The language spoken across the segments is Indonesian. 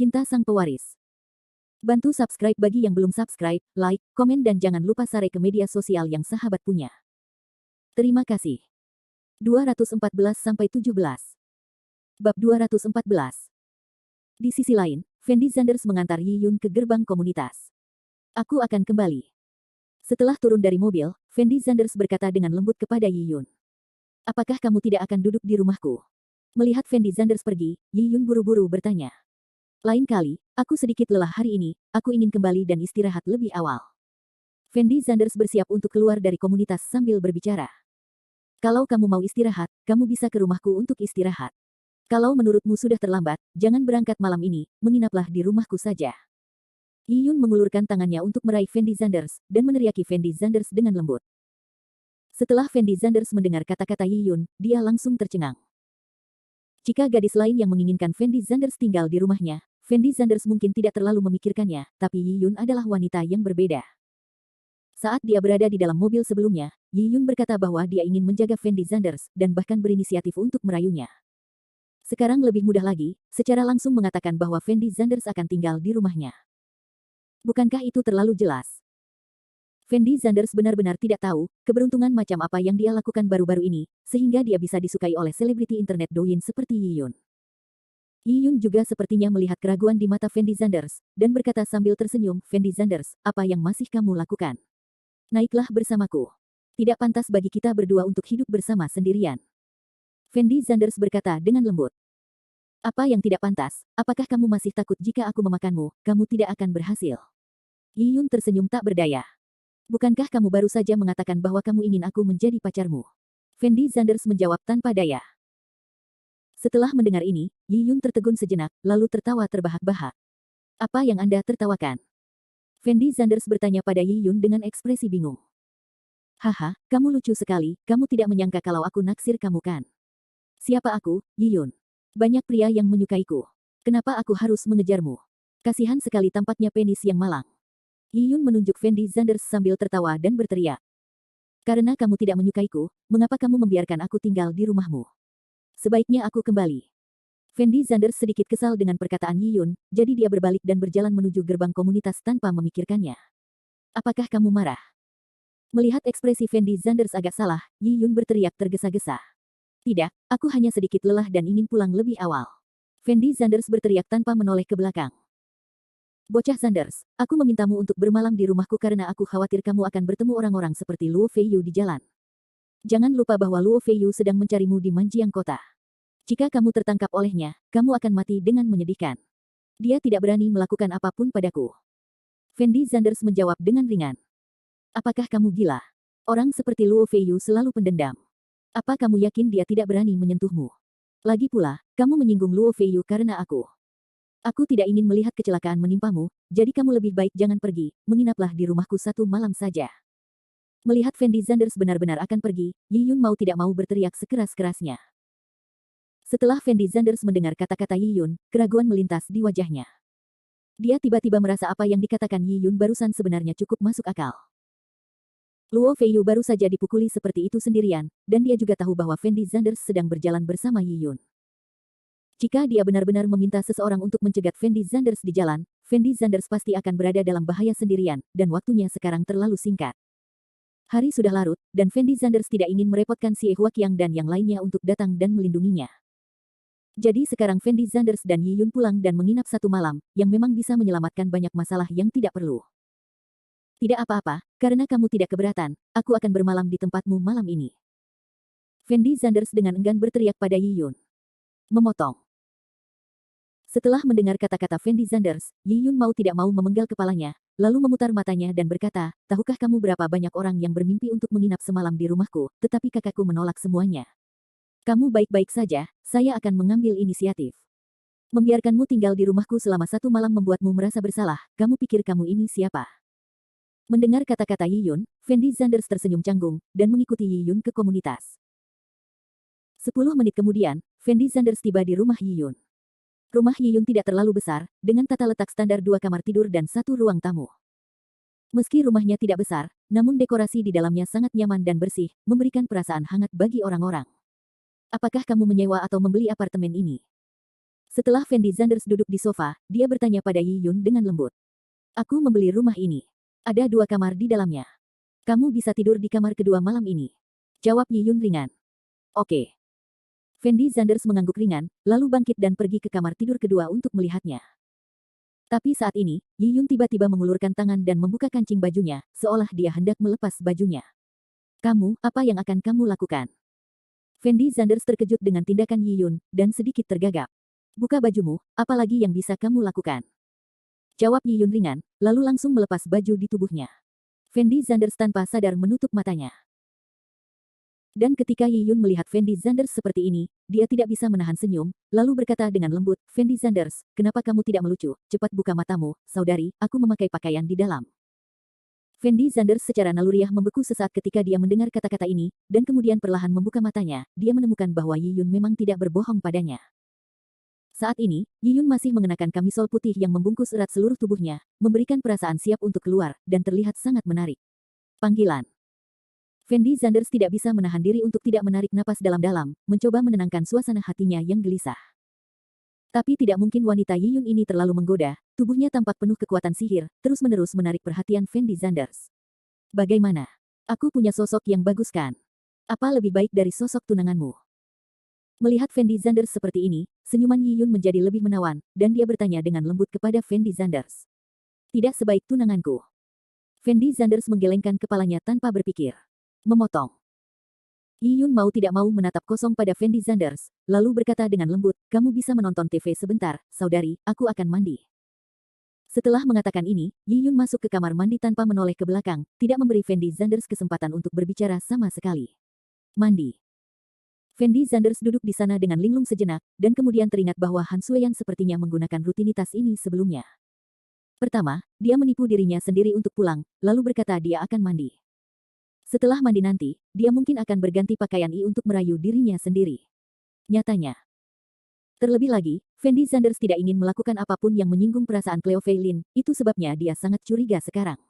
Cinta Sang Pewaris. Bantu subscribe bagi yang belum subscribe, like, komen dan jangan lupa share ke media sosial yang sahabat punya. Terima kasih. 214-17 Bab 214. Di sisi lain, Fendi Zanders mengantar Yi Yun ke gerbang komunitas. Aku akan kembali. Setelah turun dari mobil, Fendi Zanders berkata dengan lembut kepada Yi Yun. Apakah kamu tidak akan duduk di rumahku? Melihat Fendi Zanders pergi, Yi Yun buru-buru bertanya. Lain kali, aku sedikit lelah hari ini, aku ingin kembali dan istirahat lebih awal. Fendi Zanders bersiap untuk keluar dari komunitas sambil berbicara. Kalau kamu mau istirahat, kamu bisa ke rumahku untuk istirahat. Kalau menurutmu sudah terlambat, jangan berangkat malam ini, menginaplah di rumahku saja. Yi Yun mengulurkan tangannya untuk meraih Fendi Zanders, dan meneriaki Fendi Zanders dengan lembut. Setelah Fendi Zanders mendengar kata-kata Yi Yun, dia langsung tercengang. Jika gadis lain yang menginginkan Fendi Zanders tinggal di rumahnya, Fendi Zanders mungkin tidak terlalu memikirkannya, tapi Yi Yun adalah wanita yang berbeda. Saat dia berada di dalam mobil sebelumnya, Yi Yun berkata bahwa dia ingin menjaga Fendi Zanders, dan bahkan berinisiatif untuk merayunya. Sekarang lebih mudah lagi, secara langsung mengatakan bahwa Fendi Zanders akan tinggal di rumahnya. Bukankah itu terlalu jelas? Fendi Zanders benar-benar tidak tahu, keberuntungan macam apa yang dia lakukan baru-baru ini, sehingga dia bisa disukai oleh selebriti internet Douyin seperti Yi Yun. Yi Yun juga sepertinya melihat keraguan di mata Fendi Zanders, dan berkata sambil tersenyum, Fendi Zanders, apa yang masih kamu lakukan? Naiklah bersamaku. Tidak pantas bagi kita berdua untuk hidup bersama sendirian. Fendi Zanders berkata dengan lembut. Apa yang tidak pantas? Apakah kamu masih takut jika aku memakanmu, kamu tidak akan berhasil? Yi Yun tersenyum tak berdaya. Bukankah kamu baru saja mengatakan bahwa kamu ingin aku menjadi pacarmu? Fendi Zanders menjawab tanpa daya. Setelah mendengar ini, Yi Yun tertegun sejenak, lalu tertawa terbahak-bahak. Apa yang Anda tertawakan? Fendi Zanders bertanya pada Yi Yun dengan ekspresi bingung. Haha, kamu lucu sekali, kamu tidak menyangka kalau aku naksir kamu kan? Siapa aku, Yi Yun? Banyak pria yang menyukaiku. Kenapa aku harus mengejarmu? Kasihan sekali tampaknya penis yang malang. Yi Yun menunjuk Fendi Zanders sambil tertawa dan berteriak. Karena kamu tidak menyukaiku, mengapa kamu membiarkan aku tinggal di rumahmu? Sebaiknya aku kembali. Fendi Zanders sedikit kesal dengan perkataan Yi Yun, jadi dia berbalik dan berjalan menuju gerbang komunitas tanpa memikirkannya. Apakah kamu marah? Melihat ekspresi Fendi Zanders agak salah, Yi Yun berteriak tergesa-gesa. Tidak, aku hanya sedikit lelah dan ingin pulang lebih awal. Fendi Zanders berteriak tanpa menoleh ke belakang. Bocah Zanders, aku memintamu untuk bermalam di rumahku karena aku khawatir kamu akan bertemu orang-orang seperti Luo Feiyu di jalan. Jangan lupa bahwa Luo Feiyu sedang mencarimu di Manjiang kota. Jika kamu tertangkap olehnya, kamu akan mati dengan menyedihkan. Dia tidak berani melakukan apapun padaku. Fendi Zanders menjawab dengan ringan. Apakah kamu gila? Orang seperti Luo Feiyu selalu pendendam. Apa kamu yakin dia tidak berani menyentuhmu? Lagi pula, kamu menyinggung Luo Feiyu karena aku. Aku tidak ingin melihat kecelakaan menimpamu, jadi kamu lebih baik jangan pergi, menginaplah di rumahku satu malam saja. Melihat Fendi Zanders benar-benar akan pergi, Yi Yun mau tidak mau berteriak sekeras-kerasnya. Setelah Fendi Zanders mendengar kata-kata Yi Yun, keraguan melintas di wajahnya. Dia tiba-tiba merasa apa yang dikatakan Yi Yun barusan sebenarnya cukup masuk akal. Luo Feiyu baru saja dipukuli seperti itu sendirian, dan dia juga tahu bahwa Fendi Zanders sedang berjalan bersama Yi Yun. Jika dia benar-benar meminta seseorang untuk mencegat Fendi Zanders di jalan, Fendi Zanders pasti akan berada dalam bahaya sendirian, dan waktunya sekarang terlalu singkat. Hari sudah larut, dan Fendi Zanders tidak ingin merepotkan si Huaqiang dan yang lainnya untuk datang dan melindunginya. Jadi sekarang Fendi Zanders dan Yi Yun pulang dan menginap satu malam, yang memang bisa menyelamatkan banyak masalah yang tidak perlu. Tidak apa-apa, karena kamu tidak keberatan, aku akan bermalam di tempatmu malam ini. Fendi Zanders dengan enggan berteriak pada Yi Yun. Memotong. Setelah mendengar kata-kata Fendi Zanders, Yi Yun mau tidak mau memenggal kepalanya, lalu memutar matanya dan berkata, tahukah kamu berapa banyak orang yang bermimpi untuk menginap semalam di rumahku, tetapi kakakku menolak semuanya. Kamu baik-baik saja, saya akan mengambil inisiatif. Membiarkanmu tinggal di rumahku selama satu malam membuatmu merasa bersalah, kamu pikir kamu ini siapa? Mendengar kata-kata Yi Yun, Fendi Zanders tersenyum canggung, dan mengikuti Yi Yun ke komunitas. 10 menit kemudian, Fendi Zanders tiba di rumah Yi Yun. Rumah Yi Yun tidak terlalu besar, dengan tata letak standar 2 kamar tidur dan 1 ruang tamu. Meski rumahnya tidak besar, namun dekorasi di dalamnya sangat nyaman dan bersih, memberikan perasaan hangat bagi orang-orang. Apakah kamu menyewa atau membeli apartemen ini? Setelah Fendi Zanders duduk di sofa, dia bertanya pada Yi Yun dengan lembut. Aku membeli rumah ini. Ada 2 kamar di dalamnya. Kamu bisa tidur di kamar kedua malam ini. Jawab Yi Yun ringan. Oke. Fendi Zanders mengangguk ringan, lalu bangkit dan pergi ke kamar tidur kedua untuk melihatnya. Tapi saat ini, Yi Yun tiba-tiba mengulurkan tangan dan membuka kancing bajunya, seolah dia hendak melepas bajunya. Kamu, apa yang akan kamu lakukan? Fendi Zanders terkejut dengan tindakan Yi Yun, dan sedikit tergagap. Buka bajumu, apalagi yang bisa kamu lakukan? Jawab Yi Yun ringan, lalu langsung melepas baju di tubuhnya. Fendi Zanders tanpa sadar menutup matanya. Dan ketika Yi Yun melihat Fendi Zanders seperti ini, dia tidak bisa menahan senyum, lalu berkata dengan lembut, Fendi Zanders, kenapa kamu tidak melucu? Cepat buka matamu, saudari, aku memakai pakaian di dalam. Fendi Zanders secara naluriah membeku sesaat ketika dia mendengar kata-kata ini, dan kemudian perlahan membuka matanya, dia menemukan bahwa Yi Yun memang tidak berbohong padanya. Saat ini, Yi Yun masih mengenakan kamisol putih yang membungkus erat seluruh tubuhnya, memberikan perasaan siap untuk keluar, dan terlihat sangat menarik. Panggilan. Fendi Zanders tidak bisa menahan diri untuk tidak menarik napas dalam-dalam, mencoba menenangkan suasana hatinya yang gelisah. Tapi tidak mungkin wanita Yi Yun ini terlalu menggoda, tubuhnya tampak penuh kekuatan sihir, terus-menerus menarik perhatian Fendi Zanders. Bagaimana? Aku punya sosok yang bagus kan? Apa lebih baik dari sosok tunanganmu? Melihat Fendi Zanders seperti ini, senyuman Yi Yun menjadi lebih menawan, dan dia bertanya dengan lembut kepada Fendi Zanders. Tidak sebaik tunanganku. Fendi Zanders menggelengkan kepalanya tanpa berpikir. Memotong. Yi Yun mau tidak mau menatap kosong pada Fendi Zanders, lalu berkata dengan lembut, kamu bisa menonton TV sebentar, saudari, aku akan mandi. Setelah mengatakan ini, Yi Yun masuk ke kamar mandi tanpa menoleh ke belakang, tidak memberi Fendi Zanders kesempatan untuk berbicara sama sekali. Mandi. Fendi Zanders duduk di sana dengan linglung sejenak, dan kemudian teringat bahwa Han Sueyan sepertinya menggunakan rutinitas ini sebelumnya. Pertama, dia menipu dirinya sendiri untuk pulang, lalu berkata dia akan mandi. Setelah mandi nanti, dia mungkin akan berganti pakaian untuk merayu dirinya sendiri. Nyatanya. Terlebih lagi, Fendi Zanders tidak ingin melakukan apapun yang menyinggung perasaan Cleo Fei Lin, itu sebabnya dia sangat curiga sekarang.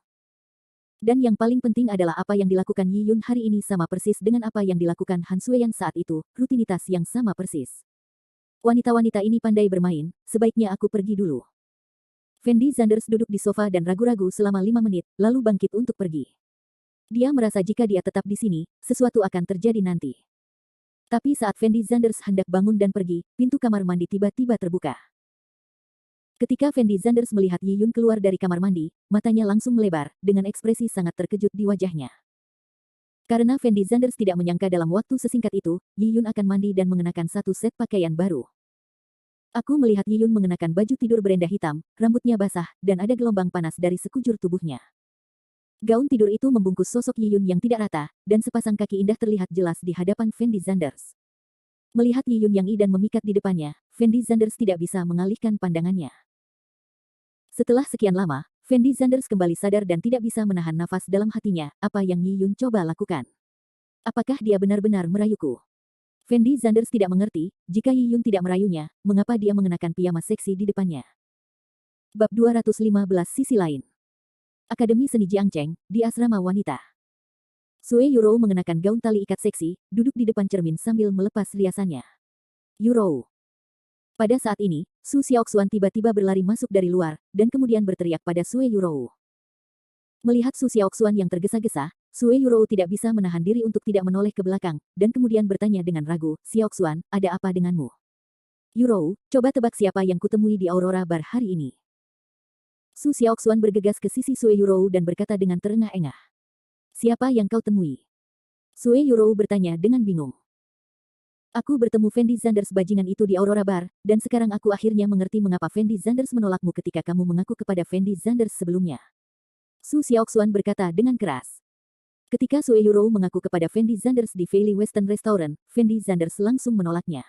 Dan yang paling penting adalah apa yang dilakukan Yi Yun hari ini sama persis dengan apa yang dilakukan Han Sueyan saat itu, rutinitas yang sama persis. Wanita-wanita ini pandai bermain, sebaiknya aku pergi dulu. Fendi Zanders duduk di sofa dan ragu-ragu selama 5 menit, lalu bangkit untuk pergi. Dia merasa jika dia tetap di sini, sesuatu akan terjadi nanti. Tapi saat Fendi Zanders hendak bangun dan pergi, pintu kamar mandi tiba-tiba terbuka. Ketika Fendi Zanders melihat Yi Yun keluar dari kamar mandi, matanya langsung melebar, dengan ekspresi sangat terkejut di wajahnya. Karena Fendi Zanders tidak menyangka dalam waktu sesingkat itu, Yi Yun akan mandi dan mengenakan satu set pakaian baru. Aku melihat Yi Yun mengenakan baju tidur berenda hitam, rambutnya basah, dan ada gelombang panas dari sekujur tubuhnya. Gaun tidur itu membungkus sosok Yi Yun yang tidak rata, dan sepasang kaki indah terlihat jelas di hadapan Fendi Zanders. Melihat Yi Yun yang dan memikat di depannya, Fendi Zanders tidak bisa mengalihkan pandangannya. Setelah sekian lama, Fendi Zanders kembali sadar dan tidak bisa menahan nafas dalam hatinya, apa yang Yi Yun coba lakukan. Apakah dia benar-benar merayuku? Fendi Zanders tidak mengerti, jika Yi Yun tidak merayunya, mengapa dia mengenakan piyama seksi di depannya. Bab 215 sisi lain. Akademi Seni Jiangcheng, di asrama wanita. Sue Yurou mengenakan gaun tali ikat seksi, duduk di depan cermin sambil melepas riasannya. Yurou. Pada saat ini, Su Xiaoxuan tiba-tiba berlari masuk dari luar, dan kemudian berteriak pada Sue Yurou. Melihat Su Xiaoxuan yang tergesa-gesa, Sue Yurou tidak bisa menahan diri untuk tidak menoleh ke belakang, dan kemudian bertanya dengan ragu, Xiaoxuan, ada apa denganmu? Yurou, coba tebak siapa yang kutemui di Aurora Bar hari ini. Su Xiaoxuan bergegas ke sisi Sue Yurou dan berkata dengan terengah-engah. Siapa yang kau temui? Sue Yurou bertanya dengan bingung. Aku bertemu Fendi Zanders bajingan itu di Aurora Bar, dan sekarang aku akhirnya mengerti mengapa Fendi Zanders menolakmu ketika kamu mengaku kepada Fendi Zanders sebelumnya. Su Xiaoxuan berkata dengan keras. Ketika Sue Yurou mengaku kepada Fendi Zanders di Feili Western Restaurant, Fendi Zanders langsung menolaknya.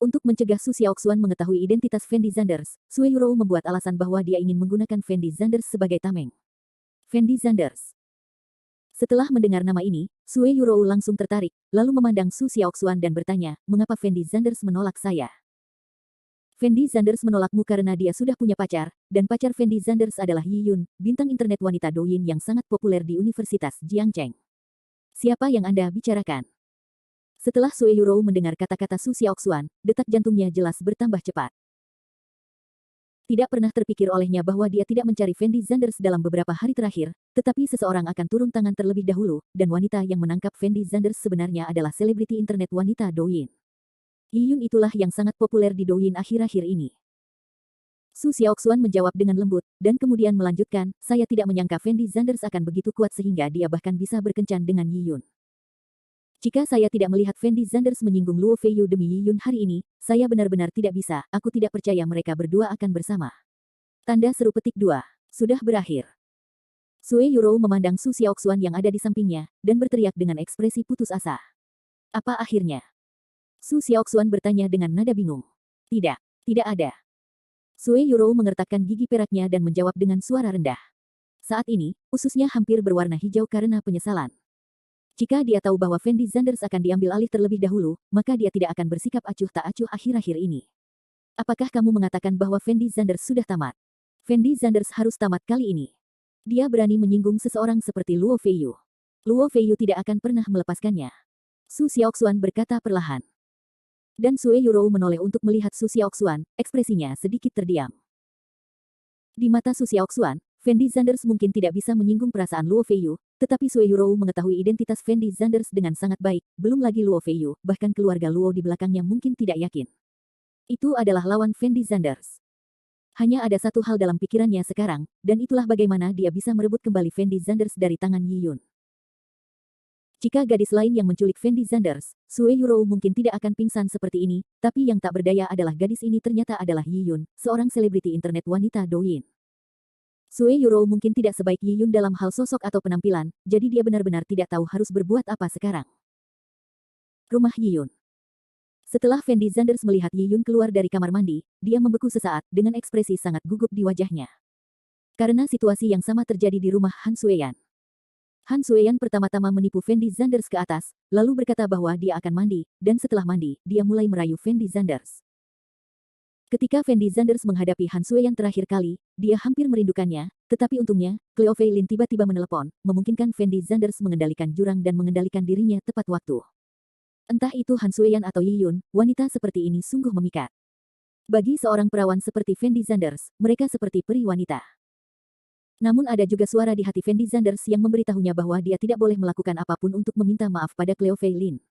Untuk mencegah Su Xiaoxuan mengetahui identitas Fendi Zanders, Sue Yurou membuat alasan bahwa dia ingin menggunakan Fendi Zanders sebagai tameng. Fendi Zanders. Setelah mendengar nama ini, Sue Yurou langsung tertarik, lalu memandang Su Xiaoxuan dan bertanya, mengapa Fendi Zanders menolak saya? Fendi Zanders menolakmu karena dia sudah punya pacar, dan pacar Fendi Zanders adalah Yi Yun, bintang internet wanita Douyin yang sangat populer di Universitas Jiangcheng. Siapa yang Anda bicarakan? Setelah Sue Yurou mendengar kata-kata Su Xiaoxuan, detak jantungnya jelas bertambah cepat. Tidak pernah terpikir olehnya bahwa dia tidak mencari Fendi Zanders dalam beberapa hari terakhir, tetapi seseorang akan turun tangan terlebih dahulu, dan wanita yang menangkap Fendi Zanders sebenarnya adalah selebriti internet wanita Douyin. Yi Yun itulah yang sangat populer di Douyin akhir-akhir ini. Su Xiaoxuan menjawab dengan lembut, dan kemudian melanjutkan, saya tidak menyangka Fendi Zanders akan begitu kuat sehingga dia bahkan bisa berkencan dengan Yi Yun. Jika saya tidak melihat Fendi Zanders menyinggung Luo Feiyu demi Yi Yun hari ini, saya benar-benar tidak bisa, aku tidak percaya mereka berdua akan bersama. Tanda seru petik 2. Sudah berakhir. Sue Yurou memandang Su Xiaoxuan yang ada di sampingnya, dan berteriak dengan ekspresi putus asa. Apa akhirnya? Su Xiaoxuan bertanya dengan nada bingung. Tidak, tidak ada. Sue Yurou mengertakkan gigi peraknya dan menjawab dengan suara rendah. Saat ini, ususnya hampir berwarna hijau karena penyesalan. Jika dia tahu bahwa Fendi Zanders akan diambil alih terlebih dahulu, maka dia tidak akan bersikap acuh tak acuh akhir-akhir ini. Apakah kamu mengatakan bahwa Fendi Zanders sudah tamat? Fendi Zanders harus tamat kali ini. Dia berani menyinggung seseorang seperti Luo Feiyu. Luo Feiyu tidak akan pernah melepaskannya. Su Xiaoxuan berkata perlahan. Dan Sue Yurou menoleh untuk melihat Su Xiaoxuan, ekspresinya sedikit terdiam. Di mata Su Xiaoxuan, Fendi Zanders mungkin tidak bisa menyinggung perasaan Luo Feiyu, tetapi Sue Yurou mengetahui identitas Fendi Zanders dengan sangat baik, belum lagi Luo Feiyu, bahkan keluarga Luo di belakangnya mungkin tidak yakin. Itu adalah lawan Fendi Zanders. Hanya ada satu hal dalam pikirannya sekarang, dan itulah bagaimana dia bisa merebut kembali Fendi Zanders dari tangan Yi Yun. Jika gadis lain yang menculik Fendi Zanders, Sue Yurou mungkin tidak akan pingsan seperti ini, tapi yang tak berdaya adalah gadis ini ternyata adalah Yi Yun, seorang selebriti internet wanita Douyin. Sue Yurou mungkin tidak sebaik Yi Yun dalam hal sosok atau penampilan, jadi dia benar-benar tidak tahu harus berbuat apa sekarang. Rumah Yi Yun. Setelah Fendi Zanders melihat Yi Yun keluar dari kamar mandi, dia membeku sesaat, dengan ekspresi sangat gugup di wajahnya. Karena situasi yang sama terjadi di rumah Han Sueyan. Han Sueyan pertama-tama menipu Fendi Zanders ke atas, lalu berkata bahwa dia akan mandi, dan setelah mandi, dia mulai merayu Fendi Zanders. Ketika Fendi Zanders menghadapi Han Sueyan terakhir kali, dia hampir merindukannya, tetapi untungnya, Cleo Fei Lin tiba-tiba menelepon, memungkinkan Fendi Zanders mengendalikan jurang dan mengendalikan dirinya tepat waktu. Entah itu Han Sueyan atau Yi Yun, wanita seperti ini sungguh memikat. Bagi seorang perawan seperti Fendi Zanders, mereka seperti peri wanita. Namun ada juga suara di hati Fendi Zanders yang memberitahunya bahwa dia tidak boleh melakukan apapun untuk meminta maaf pada Cleo Fei Lin.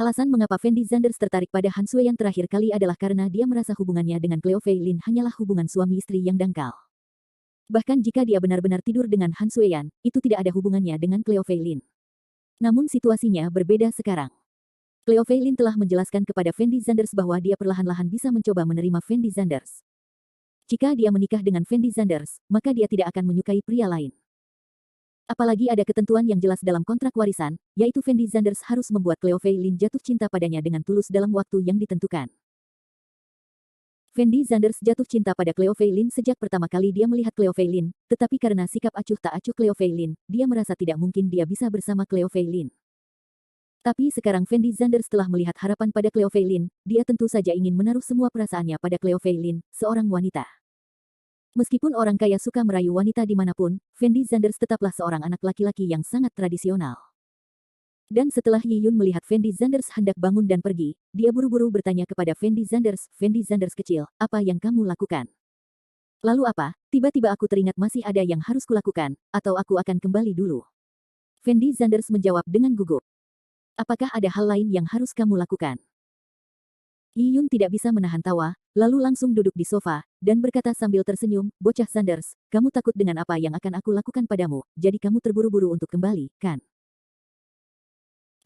Alasan mengapa Fendi Zanders tertarik pada Han Sueyan terakhir kali adalah karena dia merasa hubungannya dengan Cleo Fei Lin hanyalah hubungan suami istri yang dangkal. Bahkan jika dia benar-benar tidur dengan Han Sueyan, itu tidak ada hubungannya dengan Cleo Fei Lin. Namun situasinya berbeda sekarang. Cleo Fei Lin telah menjelaskan kepada Fendi Zanders bahwa dia perlahan-lahan bisa mencoba menerima Fendi Zanders. Jika dia menikah dengan Fendi Zanders, maka dia tidak akan menyukai pria lain. Apalagi ada ketentuan yang jelas dalam kontrak warisan, yaitu Fendi Zanders harus membuat Cleo Fei Lin jatuh cinta padanya dengan tulus dalam waktu yang ditentukan. Fendi Zanders jatuh cinta pada Cleo Fei Lin sejak pertama kali dia melihat Cleo Fei Lin, tetapi karena sikap acuh tak acuh Cleo Fei Lin, dia merasa tidak mungkin dia bisa bersama Cleo Fei Lin. Tapi sekarang Fendi Zanders telah melihat harapan pada Cleo Fei Lin, dia tentu saja ingin menaruh semua perasaannya pada Cleo Fei Lin, seorang wanita. Meskipun orang kaya suka merayu wanita dimanapun, Fendi Zanders tetaplah seorang anak laki-laki yang sangat tradisional. Dan setelah Yi Yun melihat Fendi Zanders hendak bangun dan pergi, dia buru-buru bertanya kepada Fendi Zanders kecil, apa yang kamu lakukan? Lalu apa? Tiba-tiba aku teringat masih ada yang harus kulakukan, atau aku akan kembali dulu. Fendi Zanders menjawab dengan gugup. Apakah ada hal lain yang harus kamu lakukan? Yi Yun tidak bisa menahan tawa, lalu langsung duduk di sofa, dan berkata sambil tersenyum, bocah Zanders, kamu takut dengan apa yang akan aku lakukan padamu, jadi kamu terburu-buru untuk kembali, kan?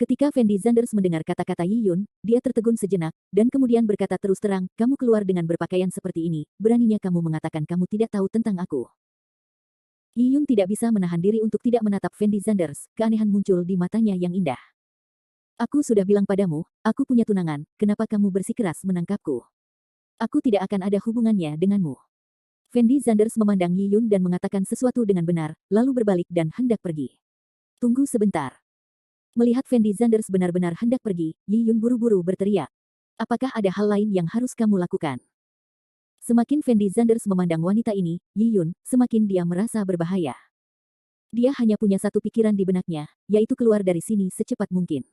Ketika Fendi Zanders mendengar kata-kata Yi Yun, dia tertegun sejenak, dan kemudian berkata terus terang, kamu keluar dengan berpakaian seperti ini, beraninya kamu mengatakan kamu tidak tahu tentang aku. Yi Yun tidak bisa menahan diri untuk tidak menatap Fendi Zanders, keanehan muncul di matanya yang indah. Aku sudah bilang padamu, aku punya tunangan, kenapa kamu bersikeras menangkapku? Aku tidak akan ada hubungannya denganmu. Fendi Zanders memandang Yi Yun dan mengatakan sesuatu dengan benar, lalu berbalik dan hendak pergi. Tunggu sebentar. Melihat Fendi Zanders benar-benar hendak pergi, Yi Yun buru-buru berteriak. Apakah ada hal lain yang harus kamu lakukan? Semakin Fendi Zanders memandang wanita ini, Yi Yun, semakin dia merasa berbahaya. Dia hanya punya satu pikiran di benaknya, yaitu keluar dari sini secepat mungkin.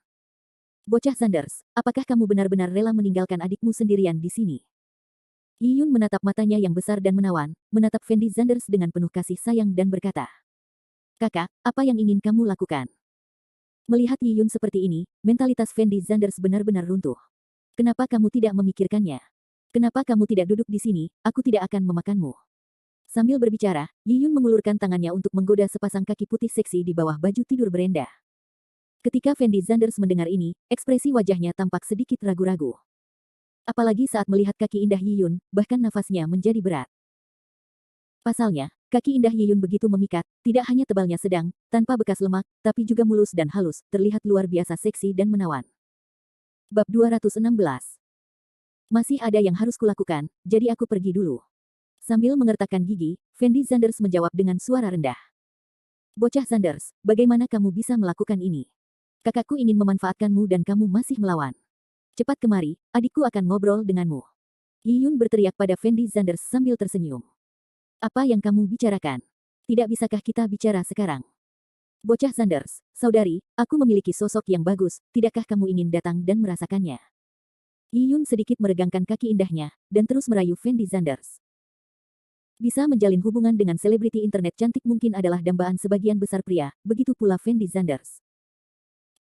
Bocah Sanders, apakah kamu benar-benar rela meninggalkan adikmu sendirian di sini? Yi Yun menatap matanya yang besar dan menawan, menatap Fendi Sanders dengan penuh kasih sayang dan berkata, "Kakak, apa yang ingin kamu lakukan?" Melihat Yi Yun seperti ini, mentalitas Fendi Sanders benar-benar runtuh. "Kenapa kamu tidak memikirkannya? Kenapa kamu tidak duduk di sini? Aku tidak akan memakanmu." Sambil berbicara, Yi Yun mengulurkan tangannya untuk menggoda sepasang kaki putih seksi di bawah baju tidur berenda. Ketika Fendi Sanders mendengar ini, ekspresi wajahnya tampak sedikit ragu-ragu. Apalagi saat melihat kaki indah Yi Yun, bahkan nafasnya menjadi berat. Pasalnya, kaki indah Yi Yun begitu memikat, tidak hanya tebalnya sedang, tanpa bekas lemak, tapi juga mulus dan halus, terlihat luar biasa seksi dan menawan. Bab 216. Masih ada yang harus kulakukan, jadi aku pergi dulu. Sambil mengertakkan gigi, Fendi Sanders menjawab dengan suara rendah. Bocah Sanders, bagaimana kamu bisa melakukan ini? Kakakku ingin memanfaatkanmu dan kamu masih melawan. Cepat kemari, adikku akan ngobrol denganmu. Yi Yun berteriak pada Fendi Sanders sambil tersenyum. Apa yang kamu bicarakan? Tidak bisakah kita bicara sekarang? Bocah Sanders, saudari, aku memiliki sosok yang bagus, tidakkah kamu ingin datang dan merasakannya? Yi Yun sedikit meregangkan kaki indahnya, dan terus merayu Fendi Sanders. Bisa menjalin hubungan dengan selebriti internet cantik mungkin adalah dambaan sebagian besar pria, begitu pula Fendi Sanders.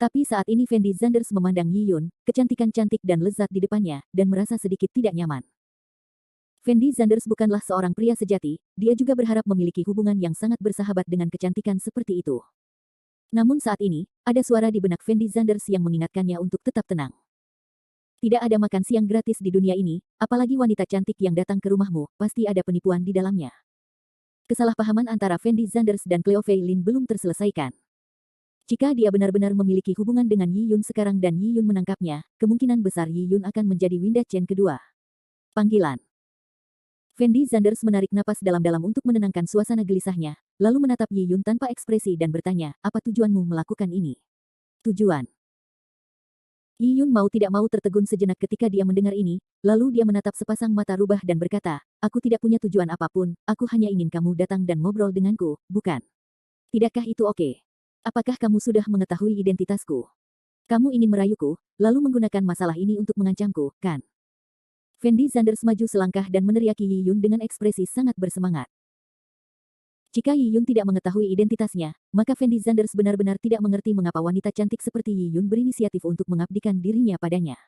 Tapi saat ini Fendi Sanders memandang Yi Yun, kecantikan cantik dan lezat di depannya, dan merasa sedikit tidak nyaman. Fendi Sanders bukanlah seorang pria sejati, dia juga berharap memiliki hubungan yang sangat bersahabat dengan kecantikan seperti itu. Namun saat ini, ada suara di benak Fendi Sanders yang mengingatkannya untuk tetap tenang. Tidak ada makan siang gratis di dunia ini, apalagi wanita cantik yang datang ke rumahmu, pasti ada penipuan di dalamnya. Kesalahpahaman antara Fendi Sanders dan Cleo Fei Lin belum terselesaikan. Jika dia benar-benar memiliki hubungan dengan Yi Yun sekarang dan Yi Yun menangkapnya, kemungkinan besar Yi Yun akan menjadi Winda Chen kedua. Panggilan. Fendi Sanders menarik napas dalam-dalam untuk menenangkan suasana gelisahnya, lalu menatap Yi Yun tanpa ekspresi dan bertanya, apa tujuanmu melakukan ini? Tujuan. Yi Yun mau tidak mau tertegun sejenak ketika dia mendengar ini, lalu dia menatap sepasang mata rubah dan berkata, aku tidak punya tujuan apapun, aku hanya ingin kamu datang dan ngobrol denganku, bukan? Tidakkah itu oke? Apakah kamu sudah mengetahui identitasku? Kamu ingin merayuku, lalu menggunakan masalah ini untuk mengancamku, kan? Fendi Sanders maju selangkah dan meneriaki Yi Yun dengan ekspresi sangat bersemangat. Jika Yi Yun tidak mengetahui identitasnya, maka Fendi Sanders benar-benar tidak mengerti mengapa wanita cantik seperti Yi Yun berinisiatif untuk mengabdikan dirinya padanya.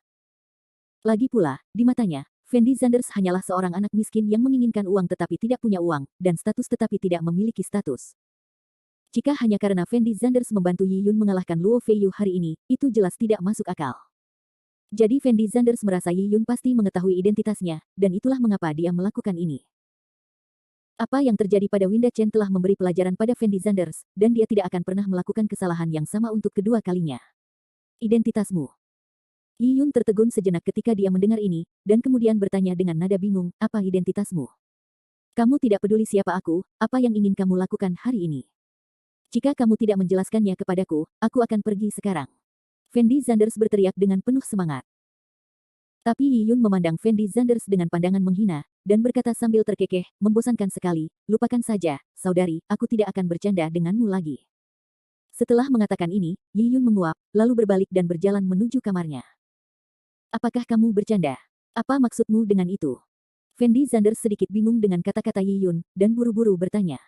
Lagi pula, di matanya, Fendi Sanders hanyalah seorang anak miskin yang menginginkan uang tetapi tidak punya uang, dan status tetapi tidak memiliki status. Jika hanya karena Fendi Sanders membantu Yi Yun mengalahkan Luo Feiyu hari ini, itu jelas tidak masuk akal. Jadi Fendi Sanders merasa Yi Yun pasti mengetahui identitasnya, dan itulah mengapa dia melakukan ini. Apa yang terjadi pada Winda Chen telah memberi pelajaran pada Fendi Sanders, dan dia tidak akan pernah melakukan kesalahan yang sama untuk kedua kalinya. Identitasmu. Yi Yun tertegun sejenak ketika dia mendengar ini, dan kemudian bertanya dengan nada bingung, apa identitasmu? Kamu tidak peduli siapa aku, apa yang ingin kamu lakukan hari ini? Jika kamu tidak menjelaskannya kepadaku, aku akan pergi sekarang. Fendi Sanders berteriak dengan penuh semangat. Tapi Yi Yun memandang Fendi Sanders dengan pandangan menghina, dan berkata sambil terkekeh, membosankan sekali, lupakan saja, saudari, aku tidak akan bercanda denganmu lagi. Setelah mengatakan ini, Yi Yun menguap, lalu berbalik dan berjalan menuju kamarnya. Apakah kamu bercanda? Apa maksudmu dengan itu? Fendi Sanders sedikit bingung dengan kata-kata Yi Yun, dan buru-buru bertanya.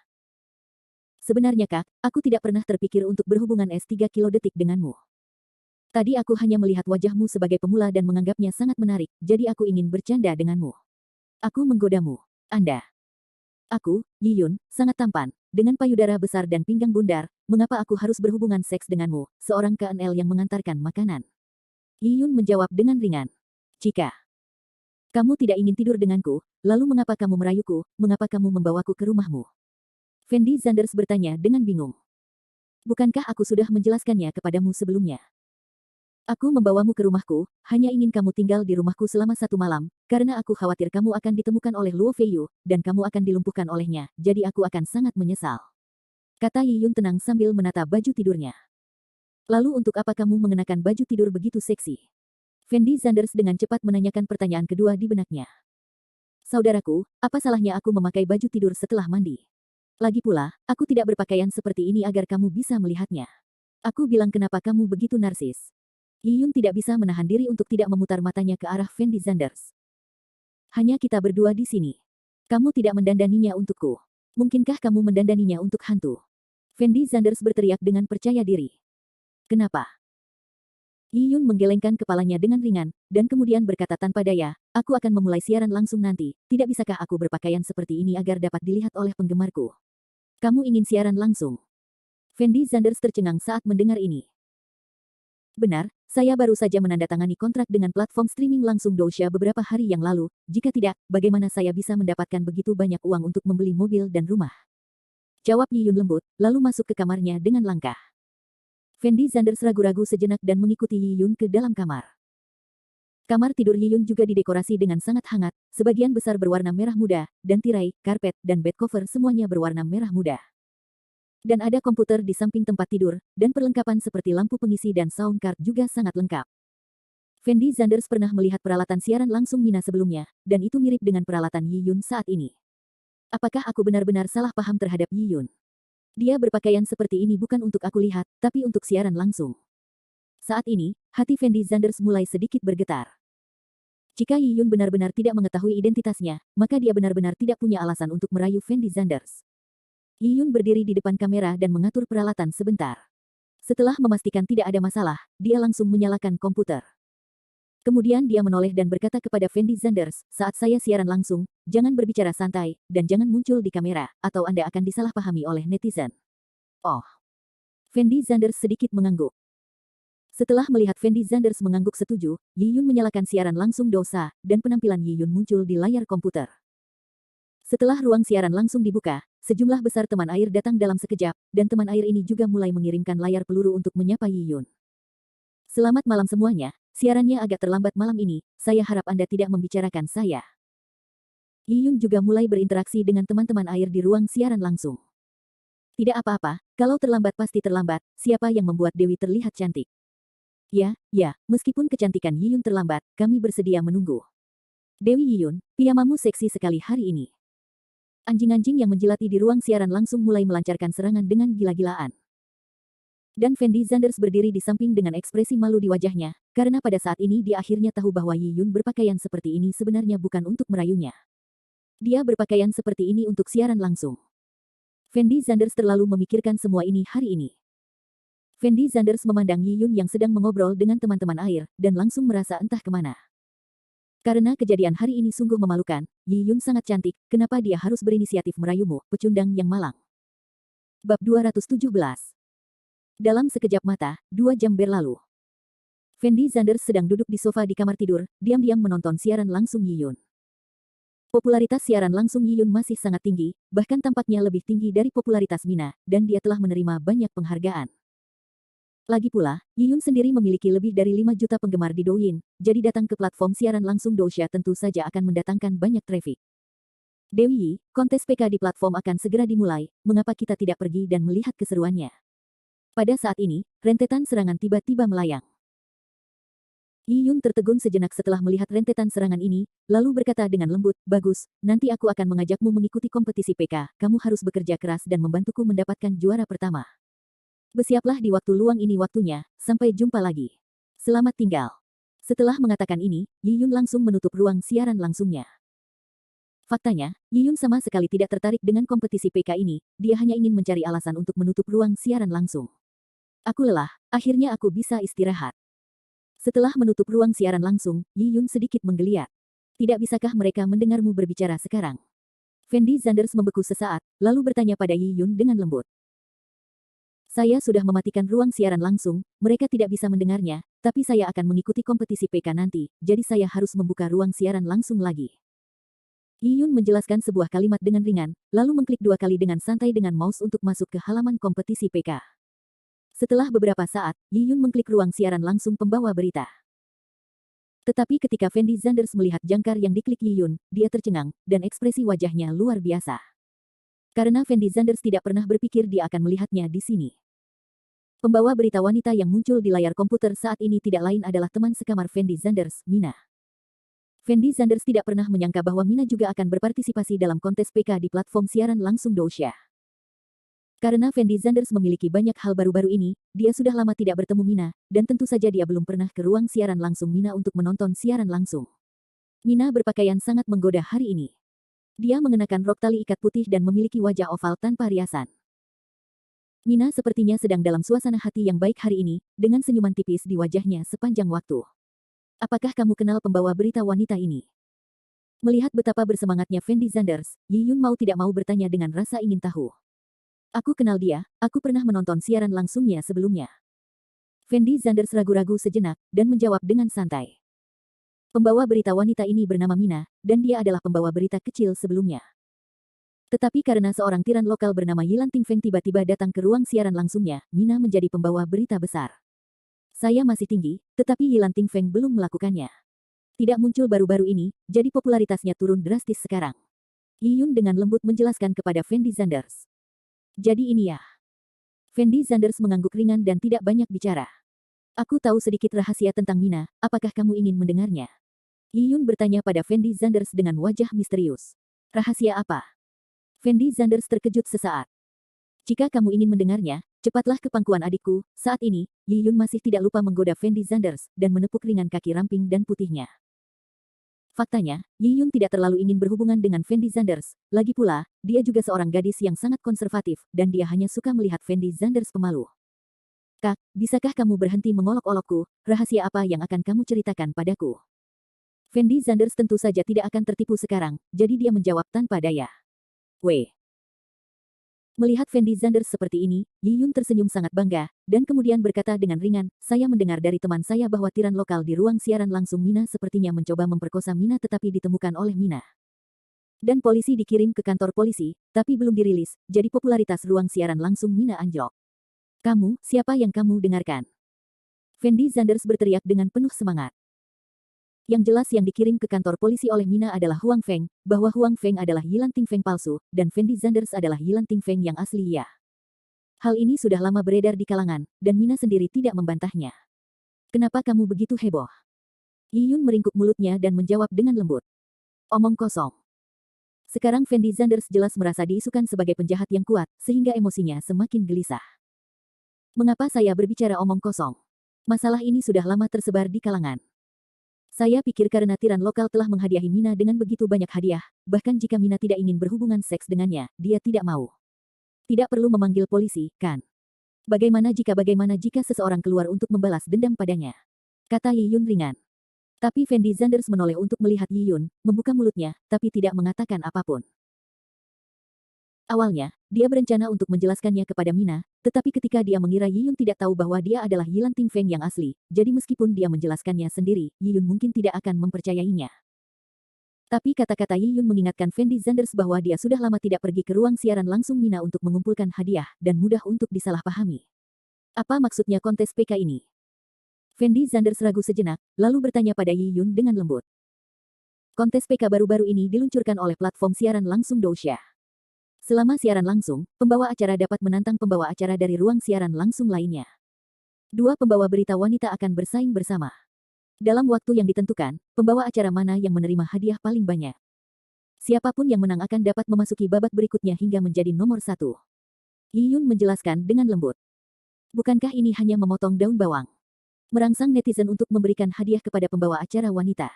Sebenarnya Kak, aku tidak pernah terpikir untuk berhubungan S3 kilo detik denganmu. Tadi aku hanya melihat wajahmu sebagai pemula dan menganggapnya sangat menarik, jadi aku ingin bercanda denganmu. Aku menggodamu. Anda. Aku, Yi Yun, sangat tampan, dengan payudara besar dan pinggang bundar, mengapa aku harus berhubungan seks denganmu, seorang KNL yang mengantarkan makanan? Yi Yun menjawab dengan ringan. Jika kamu tidak ingin tidur denganku, lalu mengapa kamu merayuku, mengapa kamu membawaku ke rumahmu? Fendi Sanders bertanya dengan bingung. Bukankah aku sudah menjelaskannya kepadamu sebelumnya? Aku membawamu ke rumahku, hanya ingin kamu tinggal di rumahku selama 1 malam, karena aku khawatir kamu akan ditemukan oleh Luo Feiyu, dan kamu akan dilumpuhkan olehnya, jadi aku akan sangat menyesal. Kata Yi Yun tenang sambil menata baju tidurnya. Lalu untuk apa kamu mengenakan baju tidur begitu seksi? Fendi Sanders dengan cepat menanyakan pertanyaan kedua di benaknya. Saudaraku, apa salahnya aku memakai baju tidur setelah mandi? Lagi pula, aku tidak berpakaian seperti ini agar kamu bisa melihatnya. Aku bilang kenapa kamu begitu narsis. Yi Yun tidak bisa menahan diri untuk tidak memutar matanya ke arah Fendi Zanders. Hanya kita berdua di sini. Kamu tidak mendandaninya untukku. Mungkinkah kamu mendandaninya untuk hantu? Fendi Zanders berteriak dengan percaya diri. Kenapa? Yi Yun menggelengkan kepalanya dengan ringan, dan kemudian berkata tanpa daya, aku akan memulai siaran langsung nanti, tidak bisakah aku berpakaian seperti ini agar dapat dilihat oleh penggemarku? Kamu ingin siaran langsung? Fendi Zanders tercengang saat mendengar ini. Benar, saya baru saja menandatangani kontrak dengan platform streaming langsung Dousha beberapa hari yang lalu, jika tidak, bagaimana saya bisa mendapatkan begitu banyak uang untuk membeli mobil dan rumah? Jawab Yi Yun lembut, lalu masuk ke kamarnya dengan langkah. Fendi Zanders ragu-ragu sejenak dan mengikuti Yi Yun ke dalam kamar. Kamar tidur Yi Yun juga didekorasi dengan sangat hangat, sebagian besar berwarna merah muda, dan tirai, karpet, dan bed cover semuanya berwarna merah muda. Dan ada komputer di samping tempat tidur, dan perlengkapan seperti lampu pengisi dan sound card juga sangat lengkap. Fendi Zanders pernah melihat peralatan siaran langsung Mina sebelumnya, dan itu mirip dengan peralatan Yi Yun saat ini. Apakah aku benar-benar salah paham terhadap Yi Yun? Dia berpakaian seperti ini bukan untuk aku lihat, tapi untuk siaran langsung. Saat ini, hati Fendi Zanders mulai sedikit bergetar. Jika Yi Yun benar-benar tidak mengetahui identitasnya, maka dia benar-benar tidak punya alasan untuk merayu Fendi Zanders. Yi Yun berdiri di depan kamera dan mengatur peralatan sebentar. Setelah memastikan tidak ada masalah, dia langsung menyalakan komputer. Kemudian dia menoleh dan berkata kepada Fendi Zanders, saat saya siaran langsung, jangan berbicara santai, dan jangan muncul di kamera, atau Anda akan disalahpahami oleh netizen. Oh. Fendi Zanders sedikit mengangguk. Setelah melihat Fendi Zanders mengangguk setuju, Yi Yun menyalakan siaran langsung Dousha, dan penampilan Yi Yun muncul di layar komputer. Setelah ruang siaran langsung dibuka, sejumlah besar teman air datang dalam sekejap, dan teman air ini juga mulai mengirimkan layar peluru untuk menyapa Yi Yun. Selamat malam semuanya, siarannya agak terlambat malam ini, saya harap Anda tidak membicarakan saya. Yi Yun juga mulai berinteraksi dengan teman-teman air di ruang siaran langsung. Tidak apa-apa, kalau terlambat pasti terlambat, siapa yang membuat Dewi terlihat cantik? Ya, meskipun kecantikan Yi Yun terlambat, kami bersedia menunggu. Dewi Yi Yun, piyamamu seksi sekali hari ini. Anjing-anjing yang menjilati di ruang siaran langsung mulai melancarkan serangan dengan gila-gilaan. Dan Fendi Zanders berdiri di samping dengan ekspresi malu di wajahnya, karena pada saat ini dia akhirnya tahu bahwa Yi Yun berpakaian seperti ini sebenarnya bukan untuk merayunya. Dia berpakaian seperti ini untuk siaran langsung. Fendi Zanders terlalu memikirkan semua ini hari ini. Fendi Zanders memandang Yi Yun yang sedang mengobrol dengan teman-teman air, dan langsung merasa entah kemana. Karena kejadian hari ini sungguh memalukan, Yi Yun sangat cantik, kenapa dia harus berinisiatif merayumu, pecundang yang malang. Bab 217. Dalam sekejap mata, 2 jam berlalu. Fendi Zanders sedang duduk di sofa di kamar tidur, diam-diam menonton siaran langsung Yi Yun. Popularitas siaran langsung Yi Yun masih sangat tinggi, bahkan tampaknya lebih tinggi dari popularitas Mina, dan dia telah menerima banyak penghargaan. Lagi pula, Yi Yun sendiri memiliki lebih dari 5 juta penggemar di Douyin, jadi datang ke platform siaran langsung Dousha tentu saja akan mendatangkan banyak traffic. Dewi Yi, kontes PK di platform akan segera dimulai, mengapa kita tidak pergi dan melihat keseruannya? Pada saat ini, rentetan serangan tiba-tiba melayang. Yi Yun tertegun sejenak setelah melihat rentetan serangan ini, lalu berkata dengan lembut, bagus, nanti aku akan mengajakmu mengikuti kompetisi PK, kamu harus bekerja keras dan membantuku mendapatkan juara pertama. Bersiaplah di waktu luang ini waktunya, sampai jumpa lagi. Selamat tinggal. Setelah mengatakan ini, Yi Yun langsung menutup ruang siaran langsungnya. Faktanya, Yi Yun sama sekali tidak tertarik dengan kompetisi PK ini, dia hanya ingin mencari alasan untuk menutup ruang siaran langsung. Aku lelah, akhirnya aku bisa istirahat. Setelah menutup ruang siaran langsung, Yi Yun sedikit menggeliat. Tidak bisakah mereka mendengarmu berbicara sekarang? Fendi Zanders membeku sesaat, lalu bertanya pada Yi Yun dengan lembut. Saya sudah mematikan ruang siaran langsung, mereka tidak bisa mendengarnya, tapi saya akan mengikuti kompetisi PK nanti, jadi saya harus membuka ruang siaran langsung lagi. Yi Yun menjelaskan sebuah kalimat dengan ringan, lalu mengklik 2 kali dengan santai dengan mouse untuk masuk ke halaman kompetisi PK. Setelah beberapa saat, Yi Yun mengklik ruang siaran langsung pembawa berita. Tetapi ketika Fendi Zanders melihat jangkar yang diklik Yi Yun, dia tercengang, dan ekspresi wajahnya luar biasa. Karena Fendi Zanders tidak pernah berpikir dia akan melihatnya di sini. Pembawa berita wanita yang muncul di layar komputer saat ini tidak lain adalah teman sekamar Fendi Zanders, Mina. Fendi Zanders tidak pernah menyangka bahwa Mina juga akan berpartisipasi dalam kontes PK di platform siaran langsung Dousha. Karena Fendi Zanders memiliki banyak hal baru-baru ini, dia sudah lama tidak bertemu Mina, dan tentu saja dia belum pernah ke ruang siaran langsung Mina untuk menonton siaran langsung. Mina berpakaian sangat menggoda hari ini. Dia mengenakan rok tali ikat putih dan memiliki wajah oval tanpa riasan. Mina sepertinya sedang dalam suasana hati yang baik hari ini, dengan senyuman tipis di wajahnya sepanjang waktu. Apakah kamu kenal pembawa berita wanita ini? Melihat betapa bersemangatnya Fendi Zanders, Yi Yun mau tidak mau bertanya dengan rasa ingin tahu. Aku kenal dia, aku pernah menonton siaran langsungnya sebelumnya. Fendi Zanders ragu-ragu sejenak, dan menjawab dengan santai. Pembawa berita wanita ini bernama Mina, dan dia adalah pembawa berita kecil sebelumnya. Tetapi karena seorang tiran lokal bernama Yilan Tingfeng tiba-tiba datang ke ruang siaran langsungnya, Mina menjadi pembawa berita besar. Saya masih tinggi, tetapi Yilan Tingfeng belum melakukannya. Tidak muncul baru-baru ini, jadi popularitasnya turun drastis sekarang. Yi Yun dengan lembut menjelaskan kepada Fendi Zanders. Jadi ini ya. Fendi Zanders mengangguk ringan dan tidak banyak bicara. Aku tahu sedikit rahasia tentang Mina, apakah kamu ingin mendengarnya? Yi Yun bertanya pada Fendi Zanders dengan wajah misterius. Rahasia apa? Fendi Zanders terkejut sesaat. Jika kamu ingin mendengarnya, cepatlah ke pangkuan adikku. Saat ini, Yi Yun masih tidak lupa menggoda Fendi Zanders dan menepuk ringan kaki ramping dan putihnya. Faktanya, Yi Yun tidak terlalu ingin berhubungan dengan Fendi Zanders. Lagi pula, dia juga seorang gadis yang sangat konservatif, dan dia hanya suka melihat Fendi Zanders pemalu. Kak, bisakah kamu berhenti mengolok-olokku? Rahasia apa yang akan kamu ceritakan padaku? Fendi Zanders tentu saja tidak akan tertipu sekarang, jadi dia menjawab tanpa daya. Melihat Fendi Zanders seperti ini, Yi Yun tersenyum sangat bangga, dan kemudian berkata dengan ringan, saya mendengar dari teman saya bahwa tiran lokal di ruang siaran langsung Mina sepertinya mencoba memperkosa Mina tetapi ditemukan oleh Mina. Dan polisi dikirim ke kantor polisi, tapi belum dirilis, jadi popularitas ruang siaran langsung Mina anjlok. Kamu, siapa yang kamu dengarkan? Fendi Zanders berteriak dengan penuh semangat. Yang jelas yang dikirim ke kantor polisi oleh Mina adalah Huang Feng, bahwa Huang Feng adalah Yilan Tingfeng palsu, dan Fendi Zanders adalah Yilan Tingfeng yang asli ya. Hal ini sudah lama beredar di kalangan, dan Mina sendiri tidak membantahnya. Kenapa kamu begitu heboh? Yi Yun meringkuk mulutnya dan menjawab dengan lembut. Omong kosong. Sekarang Fendi Zanders jelas merasa diisukan sebagai penjahat yang kuat, sehingga emosinya semakin gelisah. Mengapa saya berbicara omong kosong? Masalah ini sudah lama tersebar di kalangan. Saya pikir karena tiran lokal telah menghadiahi Mina dengan begitu banyak hadiah, bahkan jika Mina tidak ingin berhubungan seks dengannya, dia tidak mau. Tidak perlu memanggil polisi, kan? Bagaimana jika seseorang keluar untuk membalas dendam padanya? Kata Yi Yun ringan. Tapi Fendi Zanders menoleh untuk melihat Yi Yun, membuka mulutnya, tapi tidak mengatakan apapun. Awalnya, dia berencana untuk menjelaskannya kepada Mina, tetapi ketika dia mengira Yi Yun tidak tahu bahwa dia adalah Yilan Tingfeng yang asli, jadi meskipun dia menjelaskannya sendiri, Yi Yun mungkin tidak akan mempercayainya. Tapi kata-kata Yi Yun mengingatkan Fendi Zanders bahwa dia sudah lama tidak pergi ke ruang siaran langsung Mina untuk mengumpulkan hadiah, dan mudah untuk disalahpahami. Apa maksudnya kontes PK ini? Fendi Zanders ragu sejenak, lalu bertanya pada Yi Yun dengan lembut. Kontes PK baru-baru ini diluncurkan oleh platform siaran langsung Dousha. Selama siaran langsung, pembawa acara dapat menantang pembawa acara dari ruang siaran langsung lainnya. Dua pembawa berita wanita akan bersaing bersama. Dalam waktu yang ditentukan, pembawa acara mana yang menerima hadiah paling banyak. Siapapun yang menang akan dapat memasuki babak berikutnya hingga menjadi nomor 1. Yi Yun menjelaskan dengan lembut. Bukankah ini hanya memotong daun bawang? Merangsang netizen untuk memberikan hadiah kepada pembawa acara wanita.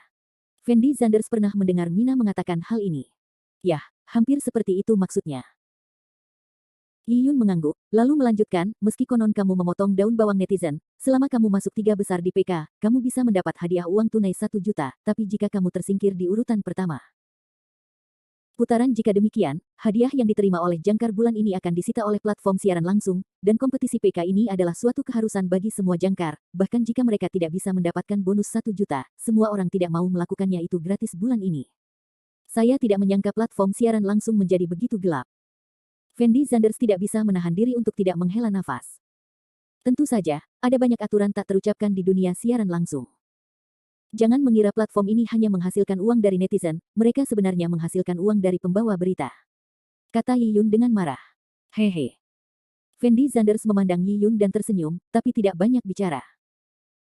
Fendi Zanders pernah mendengar Mina mengatakan hal ini. Yah, hampir seperti itu maksudnya. Yi Yun mengangguk, lalu melanjutkan, meski konon kamu memotong daun bawang netizen, selama kamu masuk 3 besar di PK, kamu bisa mendapat hadiah uang tunai 1 juta, tapi jika kamu tersingkir di urutan pertama. Putaran jika demikian, hadiah yang diterima oleh jangkar bulan ini akan disita oleh platform siaran langsung, dan kompetisi PK ini adalah suatu keharusan bagi semua jangkar, bahkan jika mereka tidak bisa mendapatkan bonus 1 juta, semua orang tidak mau melakukannya itu gratis bulan ini. Saya tidak menyangka platform siaran langsung menjadi begitu gelap. Fendi Zanders tidak bisa menahan diri untuk tidak menghela nafas. Tentu saja, ada banyak aturan tak terucapkan di dunia siaran langsung. Jangan mengira platform ini hanya menghasilkan uang dari netizen, mereka sebenarnya menghasilkan uang dari pembawa berita. Kata Yi Yun dengan marah. Hehe. Fendi Zanders memandang Yi Yun dan tersenyum, tapi tidak banyak bicara.